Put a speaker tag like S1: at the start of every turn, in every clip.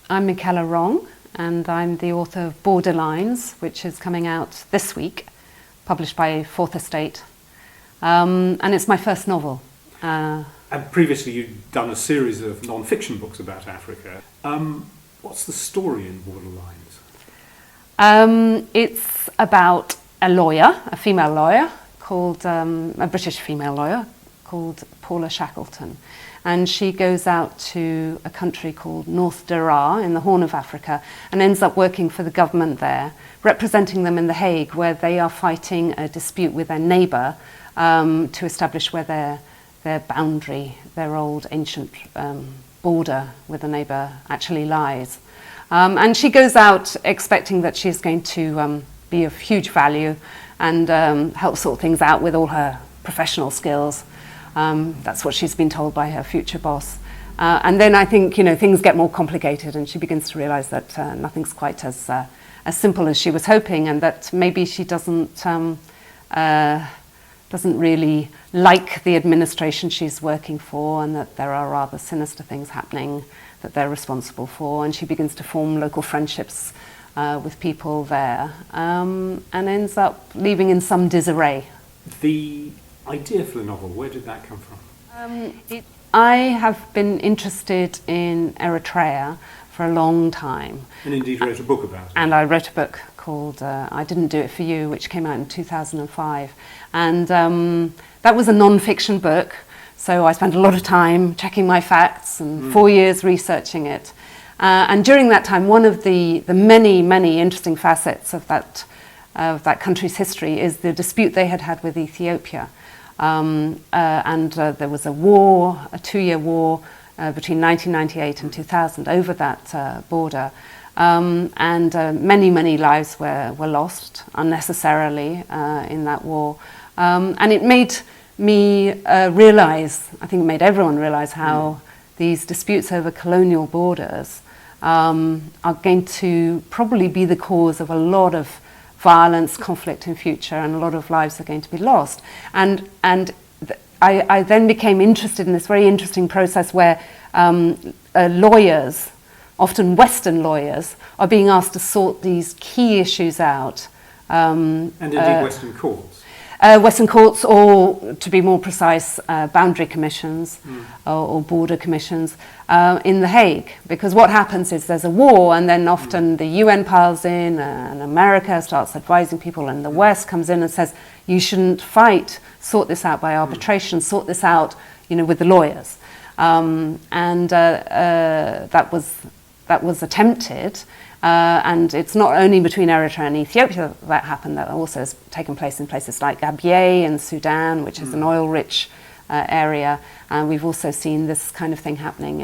S1: I'm Michela Wrong, and I'm the author of Borderlines, which is coming out this week, published by Fourth Estate. And it's my first novel.
S2: And previously you'd done a series of non-fiction books about Africa. What's the story in Borderlines?
S1: It's about a lawyer, a female lawyer, called a British female lawyer, called Paula Shackleton. And she goes out to a country called North Daraa in the Horn of Africa and ends up working for the government there, representing them in The Hague, where they are fighting a dispute with their neighbour to establish where their boundary, their old ancient border with the neighbour actually lies. And she goes out expecting that she's going to be of huge value and help sort things out with all her professional skills. That's what she's been told by her future boss. And then I think, things get more complicated and she begins to realise that nothing's quite as simple as she was hoping, and that maybe she doesn't really like the administration she's working for, and that there are rather sinister things happening that they're responsible for. And she begins to form local friendships with people there, and ends up leaving in some disarray.
S2: The idea for the novel, where did that come from?
S1: I have been interested in Eritrea for a long time.
S2: And indeed wrote a book about it.
S1: And I wrote a book called I Didn't Do It For You, which came out in 2005. And that was a non-fiction book, so I spent a lot of time checking my facts and 4 years researching it. And during that time, one of the many, many interesting facets of that country's history is the dispute they had with Ethiopia. And there was a 2-year war between 1998 and 2000 over that border. And many, many lives were lost unnecessarily in that war. And it made me realise, I think it made everyone realise, how these disputes over colonial borders are going to probably be the cause of a lot of violence, conflict in future, and a lot of lives are going to be lost. And I then became interested in this very interesting process where lawyers, often Western lawyers, are being asked to sort these key issues out.
S2: And indeed Western courts.
S1: Western courts, or to be more precise, boundary commissions or border commissions in The Hague. Because what happens is there's a war, and then often the UN piles in, and America starts advising people, and the West comes in and says, you shouldn't fight, sort this out by arbitration, sort this out, with the lawyers. That was attempted. And it's not only between Eritrea and Ethiopia that happened, that also has taken place in places like Abyei in Sudan, which is an oil-rich area. And we've also seen this kind of thing happening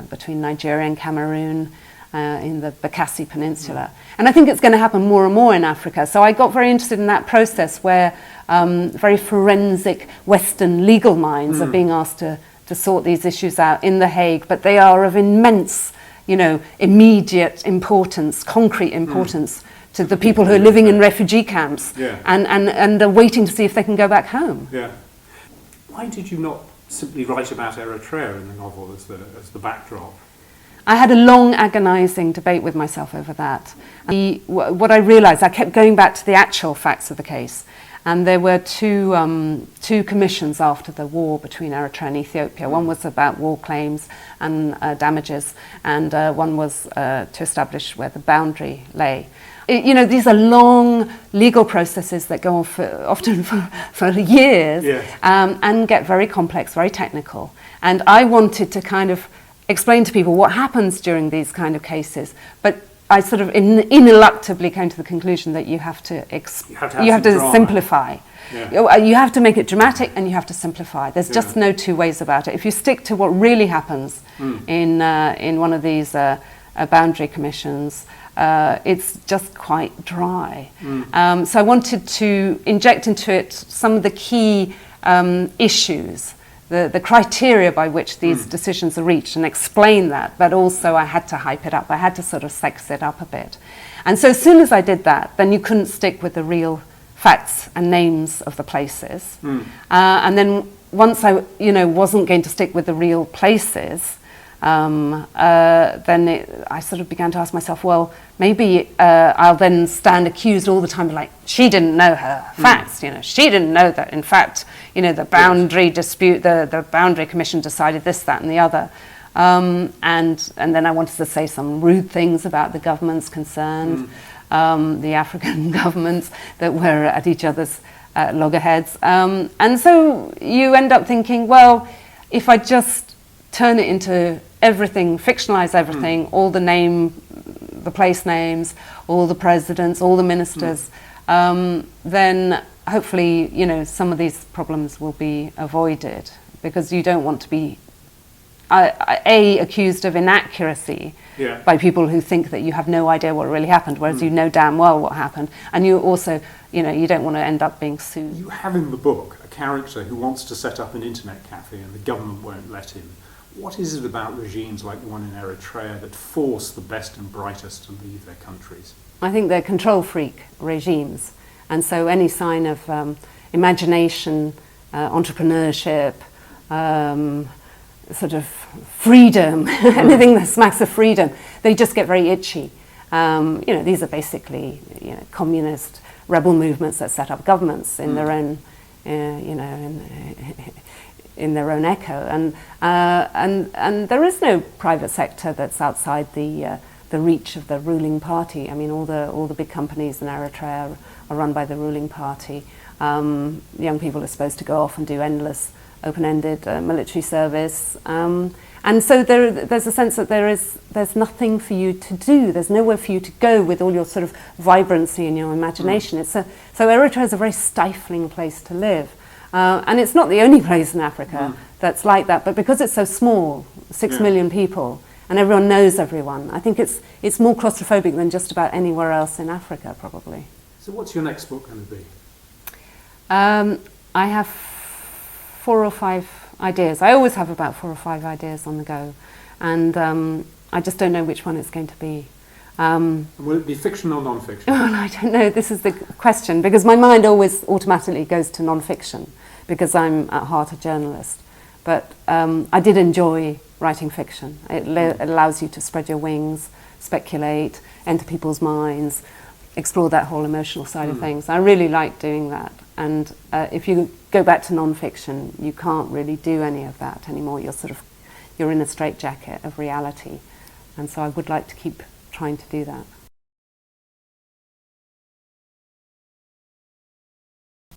S1: between Nigeria and Cameroon in the Bakassi Peninsula. And I think it's going to happen more and more in Africa. So I got very interested in that process where very forensic Western legal minds are being asked to sort these issues out in The Hague, but they are of immense immediate importance, concrete importance to the people who are living in refugee camps and are waiting to see if they can go back home.
S2: Yeah. Why did you not simply write about Eritrea in the novel as the backdrop?
S1: I had a long agonising debate with myself over that. What I realised, I kept going back to the actual facts of the case. And there were two commissions after the war between Eritrea and Ethiopia. One was about war claims and damages, and one was to establish where the boundary lay. These are long legal processes that go on often for years, and get very complex, very technical. And I wanted to kind of explain to people what happens during these kind of cases, but I sort of ineluctably came to the conclusion that you have to simplify. Yeah. You have to make it dramatic, and you have to simplify. There's just no two ways about it. If you stick to what really happens in one of these boundary commissions, it's just quite dry. So I wanted to inject into it some of the key issues, the criteria by which these decisions are reached, and explain that, but also I had to hype it up. I had to sort of sex it up a bit. And so as soon as I did that, then you couldn't stick with the real facts and names of the places. And then once I wasn't going to stick with the real places, I sort of began to ask myself, well, maybe I'll then stand accused all the time, like, she didn't know her facts, she didn't know that, in fact, the boundary dispute, the boundary commission decided this, that and the other. And then I wanted to say some rude things about the governments concerned, the African governments that were at each other's loggerheads. And so you end up thinking, well, if I just turn it into everything, fictionalize everything, all the place names, all the presidents, all the ministers, then hopefully, some of these problems will be avoided, because you don't want to be accused of inaccuracy by people who think that you have no idea what really happened, whereas you know damn well what happened, and you also, you don't want to end up being sued.
S2: You have in the book a character who wants to set up an internet cafe and the government won't let him. What is it about regimes like the one in Eritrea that force the best and brightest to leave their countries?
S1: I think they're control freak regimes, and so any sign of imagination, entrepreneurship, sort of freedom, anything that smacks of freedom, they just get very itchy. These are basically communist rebel movements that set up governments in their own, in their own echo, and there is no private sector that's outside the reach of the ruling party. I mean, all the big companies in Eritrea are run by the ruling party. Young people are supposed to go off and do endless open-ended military service, and so there's a sense that there's nothing for you to do. There's nowhere for you to go with all your sort of vibrancy and your imagination. So Eritrea is a very stifling place to live. And it's not the only place in Africa that's like that, but because it's so small, 6 million people, and everyone knows everyone, I think it's more claustrophobic than just about anywhere else in Africa, probably.
S2: So what's your next book going to be?
S1: I have 4 or 5 ideas. I always have about 4 or 5 ideas on the go, and I just don't know which one it's going to be.
S2: Will it be fiction or non-fiction?
S1: Oh, I don't know. This is the question, because my mind always automatically goes to non-fiction, because I'm at heart a journalist. But I did enjoy writing fiction. It allows you to spread your wings, speculate, enter people's minds, explore that whole emotional side of things. I really like doing that. And if you go back to non-fiction, you can't really do any of that anymore. You're in a straitjacket of reality. And so I would like to keep trying to do that.